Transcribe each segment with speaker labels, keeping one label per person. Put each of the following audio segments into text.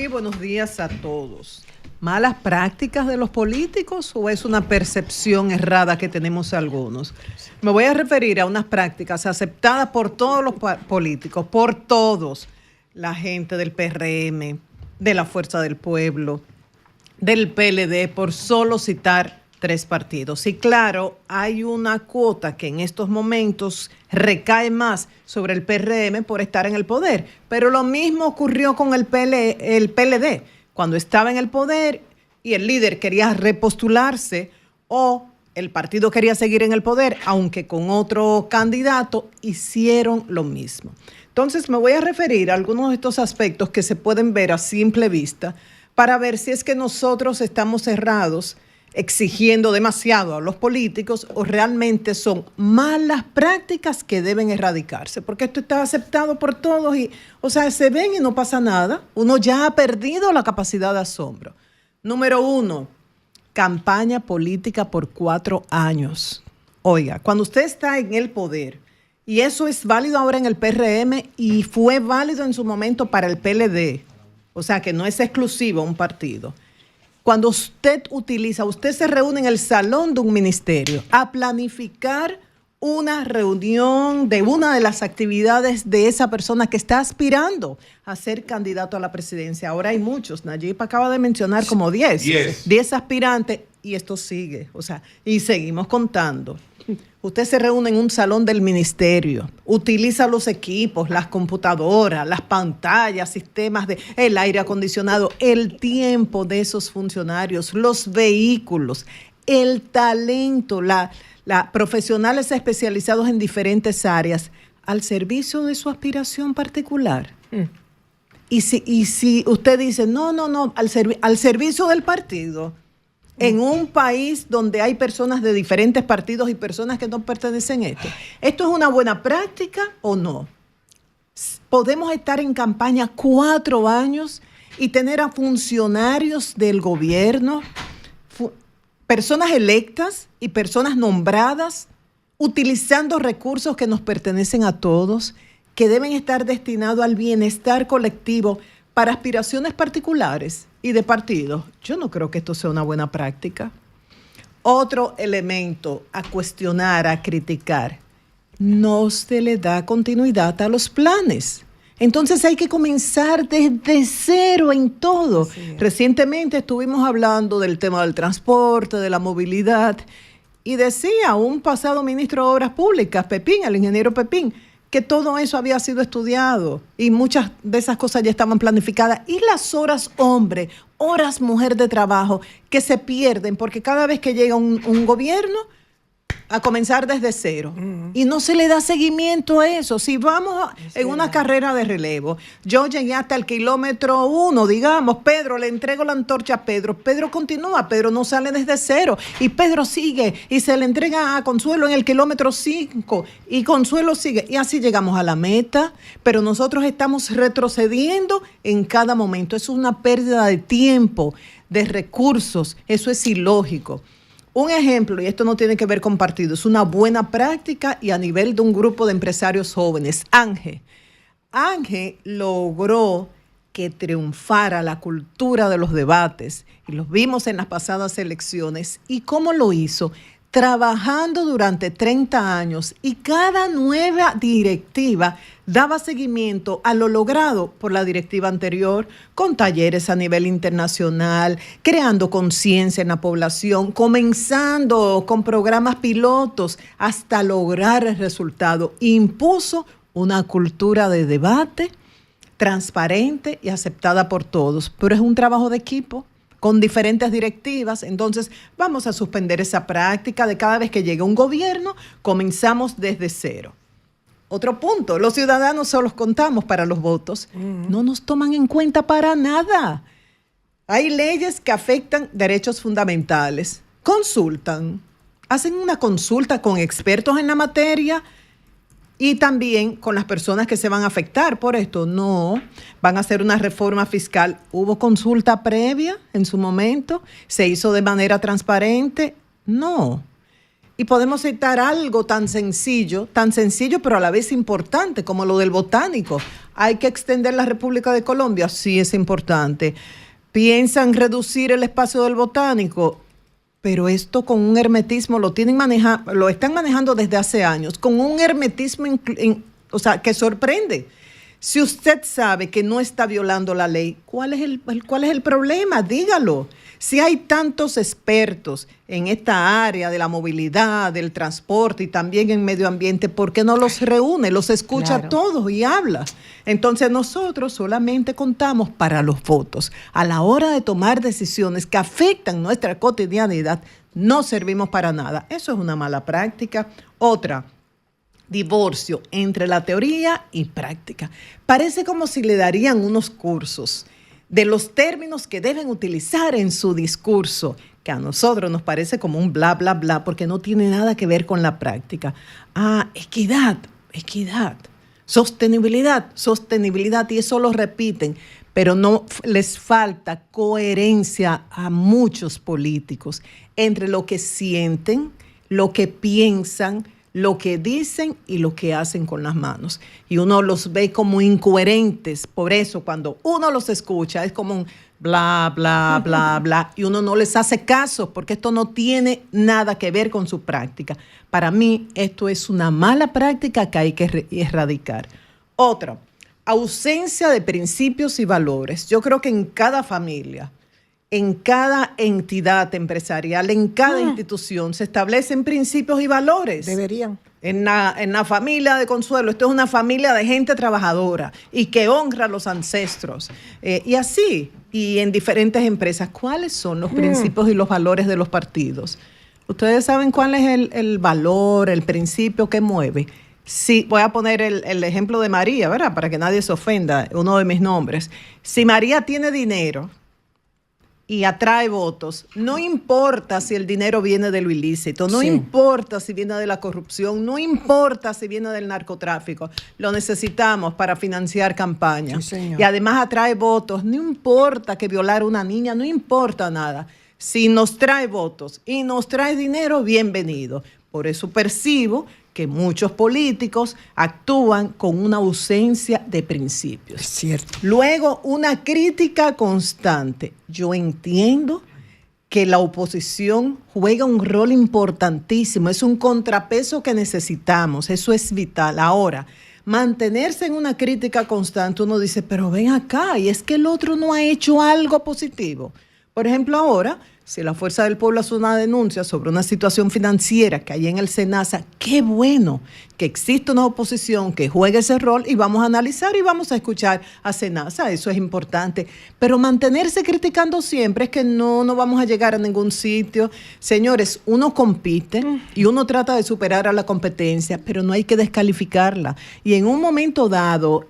Speaker 1: buenos días a todos. ¿Malas prácticas de los políticos o es una percepción errada que tenemos algunos? Me voy a referir a unas prácticas aceptadas por todos los políticos, por todos. La gente del PRM, de la Fuerza del Pueblo, del PLD, por solo citar 3 partidos. Y claro, hay una cuota que en estos momentos recae más sobre el PRM por estar en el poder. Pero lo mismo ocurrió con el PLD. Cuando estaba en el poder y el líder quería repostularse o el partido quería seguir en el poder, aunque con otro candidato, hicieron lo mismo. Entonces me voy a referir a algunos de estos aspectos que se pueden ver a simple vista para ver si es que nosotros estamos cerrados exigiendo demasiado a los políticos o realmente son malas prácticas que deben erradicarse, porque esto está aceptado por todos y, o sea, se ven y no pasa nada. Uno ya ha perdido la capacidad de asombro. Número 1, campaña política por 4 años. Oiga, cuando usted está en el poder, y eso es válido ahora en el PRM y fue válido en su momento para el PLD, o sea que no es exclusivo un partido. Cuando usted se reúne en el salón de un ministerio a planificar una reunión de una de las actividades de esa persona que está aspirando a ser candidato a la presidencia. Ahora hay muchos. Nayib acaba de mencionar como 10 aspirantes y esto sigue. O sea, y seguimos contando. Usted se reúne en un salón del ministerio, utiliza los equipos, las computadoras, las pantallas, sistemas de el aire acondicionado, el tiempo de esos funcionarios, los vehículos, el talento, la profesionales especializados en diferentes áreas al servicio de su aspiración particular. Y si usted dice, no, al servicio del partido, en un país donde hay personas de diferentes partidos y personas que no pertenecen a ¿esto es una buena práctica o no? Podemos estar en campaña 4 años y tener a funcionarios del gobierno, personas electas y personas nombradas, utilizando recursos que nos pertenecen a todos, que deben estar destinados al bienestar colectivo para aspiraciones particulares y de partidos. Yo no creo que esto sea una buena práctica. Otro elemento a cuestionar, a criticar, no se le da continuidad a los planes. Entonces hay que comenzar desde cero en todo. Sí. Recientemente estuvimos hablando del tema del transporte, de la movilidad, y decía un pasado ministro de Obras Públicas, Pepín, el ingeniero Pepín, que todo eso había sido estudiado y muchas de esas cosas ya estaban planificadas. Y las horas hombre, horas mujer de trabajo que se pierden porque cada vez que llega un gobierno a comenzar desde cero. Y no se le da seguimiento a eso. Si vamos en una carrera de relevo, yo llegué hasta el kilómetro 1, digamos, Pedro, le entrego la antorcha a Pedro. Pedro continúa, Pedro no sale desde cero. Y Pedro sigue y se le entrega a Consuelo en el kilómetro 5 y Consuelo sigue. Y así llegamos a la meta, pero nosotros estamos retrocediendo en cada momento. Eso es una pérdida de tiempo, de recursos. Eso es ilógico. Un ejemplo, y esto no tiene que ver con partidos, es una buena práctica y a nivel de un grupo de empresarios jóvenes. Ángel logró que triunfara la cultura de los debates y los vimos en las pasadas elecciones. ¿Y cómo lo hizo? Trabajando durante 30 años y cada nueva directiva daba seguimiento a lo logrado por la directiva anterior, con talleres a nivel internacional, creando conciencia en la población, comenzando con programas pilotos hasta lograr el resultado. Impuso una cultura de debate transparente y aceptada por todos, pero es un trabajo de equipo con diferentes directivas. Entonces vamos a suspender esa práctica de cada vez que llegue un gobierno, comenzamos desde cero. Otro punto, los ciudadanos solo contamos para los votos, no nos toman en cuenta para nada. Hay leyes que afectan derechos fundamentales, consultan, hacen una consulta con expertos en la materia y también con las personas que se van a afectar por esto. No, van a hacer una reforma fiscal. ¿Hubo consulta previa en su momento? ¿Se hizo de manera transparente? No. Y podemos citar algo tan sencillo pero a la vez importante, como lo del botánico. ¿Hay que extender la República de Colombia? Sí, es importante. ¿Piensan reducir el espacio del botánico? Pero esto con un hermetismo lo están manejando desde hace años, con un hermetismo que sorprende. Si usted sabe que no está violando la ley, ¿cuál es el problema? Dígalo. Si hay tantos expertos en esta área de la movilidad, del transporte y también en medio ambiente, ¿por qué no los reúne, los escucha a todos y habla? Entonces nosotros solamente contamos para los votos. A la hora de tomar decisiones que afectan nuestra cotidianidad, no servimos para nada. Eso es una mala práctica. Otra, divorcio entre la teoría y práctica. Parece como si le darían unos cursos de los términos que deben utilizar en su discurso, que a nosotros nos parece como un bla, bla, bla, porque no tiene nada que ver con la práctica. Equidad, sostenibilidad, y eso lo repiten, pero no les falta coherencia a muchos políticos entre lo que sienten, lo que piensan, lo que dicen y lo que hacen con las manos. Y uno los ve como incoherentes. Por eso, cuando uno los escucha, es como un bla, bla, bla, bla, y uno no les hace caso porque esto no tiene nada que ver con su práctica. Para mí, esto es una mala práctica que hay que erradicar. Otra, ausencia de principios y valores. Yo creo que en cada familia, en cada entidad empresarial, en cada institución se establecen principios y valores.
Speaker 2: Deberían.
Speaker 1: En la familia de Consuelo, esto es una familia de gente trabajadora y que honra a los ancestros. Y así, y en diferentes empresas, ¿cuáles son los principios y los valores de los partidos? ¿Ustedes saben cuál es el valor, el principio que mueve? Sí, voy a poner el ejemplo de María, ¿verdad? Para que nadie se ofenda, uno de mis nombres. Si María tiene dinero y atrae votos, no importa si el dinero viene de lo ilícito, no importa si viene de la corrupción, no importa si viene del narcotráfico, lo necesitamos para financiar campañas. Sí, y además atrae votos, no importa que violar a una niña, no importa nada. Si nos trae votos y nos trae dinero, bienvenido. Por eso percibo que muchos políticos actúan con una ausencia de principios.
Speaker 2: Es cierto.
Speaker 1: Luego, una crítica constante. Yo entiendo que la oposición juega un rol importantísimo, es un contrapeso que necesitamos, eso es vital. Ahora, mantenerse en una crítica constante, uno dice, pero ven acá, y es que el otro no ha hecho algo positivo. Por ejemplo, ahora, si la Fuerza del Pueblo hace una denuncia sobre una situación financiera que hay en el SENASA, qué bueno que existe una oposición que juegue ese rol y vamos a analizar y vamos a escuchar a SENASA, eso es importante. Pero mantenerse criticando siempre es que no vamos a llegar a ningún sitio. Señores, uno compite y uno trata de superar a la competencia, pero no hay que descalificarla. Y en un momento dado,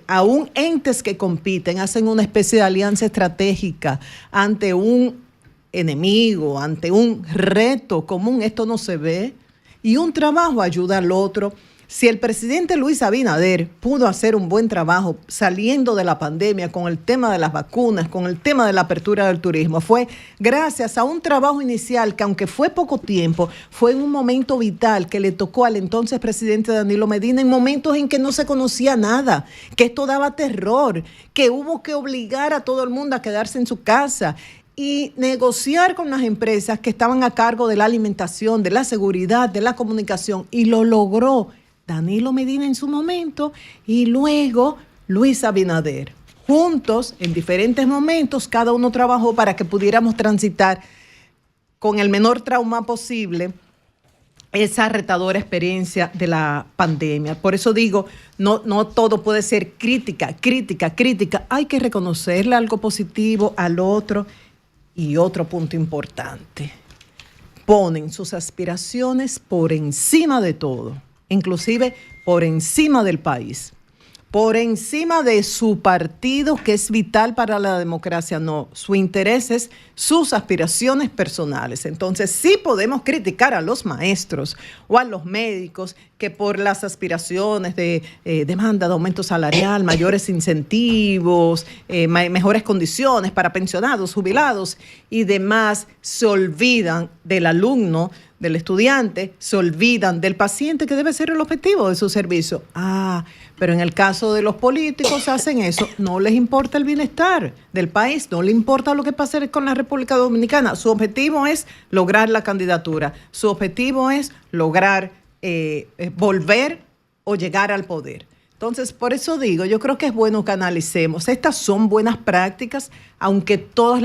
Speaker 1: aún entes que compiten hacen una especie de alianza estratégica ante un enemigo, ante un reto común. Esto no se ve, y un trabajo ayuda al otro. Si el presidente Luis Abinader pudo hacer un buen trabajo saliendo de la pandemia con el tema de las vacunas, con el tema de la apertura del turismo, fue gracias a un trabajo inicial que, aunque fue poco tiempo, fue en un momento vital que le tocó al entonces presidente Danilo Medina, en momentos en que no se conocía nada, que esto daba terror, que hubo que obligar a todo el mundo a quedarse en su casa y negociar con las empresas que estaban a cargo de la alimentación, de la seguridad, de la comunicación, y lo logró Danilo Medina en su momento y luego Luis Abinader. Juntos, en diferentes momentos, cada uno trabajó para que pudiéramos transitar con el menor trauma posible esa retadora experiencia de la pandemia. Por eso digo, no todo puede ser crítica. Hay que reconocerle algo positivo al otro. Y otro punto importante, ponen sus aspiraciones por encima de todo, inclusive por encima del país, por encima de su partido, que es vital para la democracia. No, su interés es sus aspiraciones personales. Entonces sí podemos criticar a los maestros o a los médicos que por las aspiraciones de demanda de aumento salarial, mayores incentivos, mejores condiciones para pensionados, jubilados y demás, se olvidan del alumno, del estudiante, se olvidan del paciente, que debe ser el objetivo de su servicio. Pero en el caso de los políticos hacen eso, no les importa el bienestar del país, no les importa lo que pase con la República Dominicana. Su objetivo es lograr la candidatura, su objetivo es lograr volver o llegar al poder. Entonces, por eso digo, yo creo que es bueno que analicemos. Estas son buenas prácticas, aunque todas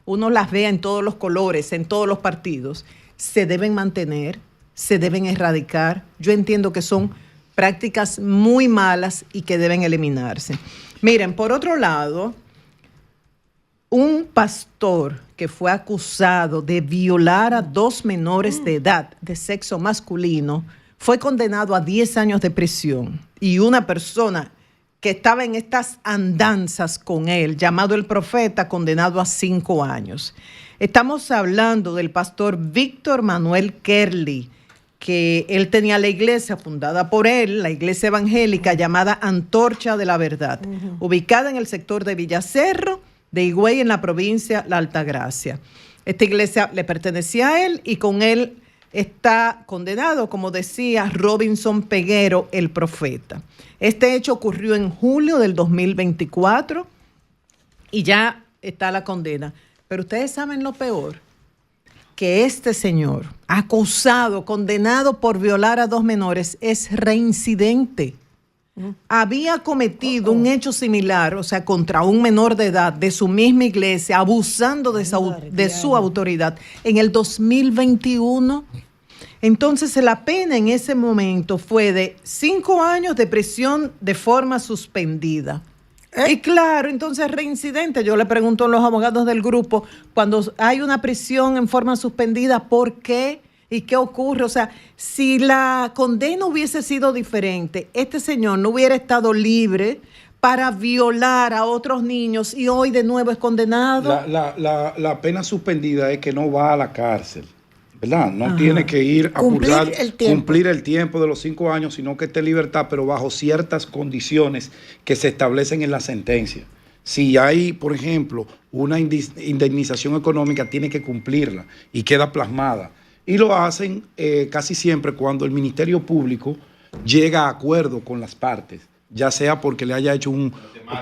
Speaker 1: uno las vea en todos los colores, en todos los partidos. Se deben mantener, se deben erradicar. Yo entiendo que son prácticas muy malas y que deben eliminarse. Miren, por otro lado, un pastor que fue acusado de violar a 2 menores de edad de sexo masculino fue condenado a 10 años de prisión. Y una persona que estaba en estas andanzas con él, llamado el Profeta, condenado a 5 años. Estamos hablando del pastor Víctor Manuel Kerley, que él tenía la iglesia fundada por él, la iglesia evangélica llamada Antorcha de la Verdad, ubicada en el sector de Villacerro, de Higüey, en la provincia La Altagracia. Esta iglesia le pertenecía a él y con él está condenado, como decía Robinson Peguero, el Profeta. Este hecho ocurrió en julio del 2024 y ya está la condena. Pero ustedes saben lo peor, que este señor, acusado, condenado por violar a 2 menores, es reincidente. Había cometido un hecho similar, o sea, contra un menor de edad de su misma iglesia, abusando de su autoridad en el 2021. Entonces, la pena en ese momento fue de 5 años de prisión de forma suspendida. Y claro, entonces reincidente. Yo le pregunto a los abogados del grupo, cuando hay una prisión en forma suspendida, ¿por qué? ¿Y qué ocurre? O sea, si la condena hubiese sido diferente, este señor no hubiera estado libre para violar a otros niños y hoy de nuevo es condenado.
Speaker 2: La pena suspendida es que no va a la cárcel, ¿verdad? No tiene que ir a cumplir el tiempo de los 5 años, sino que esté en libertad, pero bajo ciertas condiciones que se establecen en la sentencia. Si hay, por ejemplo, una indemnización económica, tiene que cumplirla y queda plasmada. Y lo hacen casi siempre cuando el Ministerio Público llega a acuerdo con las partes, ya sea porque le haya hecho un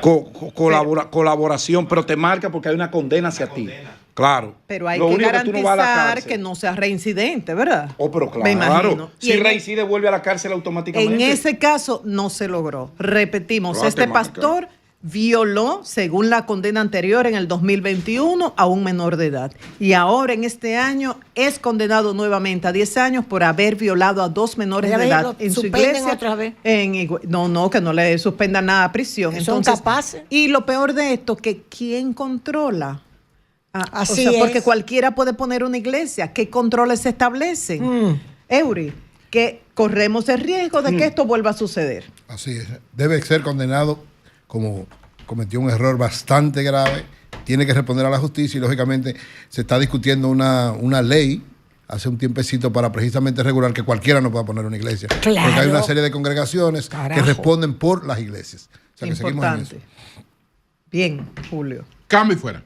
Speaker 2: colaboración, pero te marca porque hay una condena hacia ti. Claro.
Speaker 1: Pero hay que garantizar que no sea reincidente, ¿verdad?
Speaker 2: Pero claro. Si reincide, vuelve a la cárcel automáticamente.
Speaker 1: En ese caso no se logró. Repetimos, este pastor violó, según la condena anterior en el 2021, a un menor de edad. Y ahora en este año es condenado nuevamente a 10 años por haber violado a 2 menores de edad en su iglesia. Otra vez. No, que no le suspendan nada a prisión. Entonces,
Speaker 3: ¿son capaces?
Speaker 1: Y lo peor de esto, que ¿quién controla?
Speaker 3: Así
Speaker 1: porque
Speaker 3: es.
Speaker 1: Cualquiera puede poner una iglesia. ¿Qué controles se establecen? Eury, que corremos el riesgo de que esto vuelva a suceder.
Speaker 4: Así es. Debe ser condenado como cometió un error bastante grave. Tiene que responder a la justicia y, lógicamente, se está discutiendo una ley hace un tiempecito para precisamente regular que cualquiera no pueda poner una iglesia.
Speaker 3: Claro.
Speaker 4: Porque hay una serie de congregaciones que responden por las iglesias. O sea, que seguimos en eso.
Speaker 1: Bien, Julio.
Speaker 5: Cambio y fuera.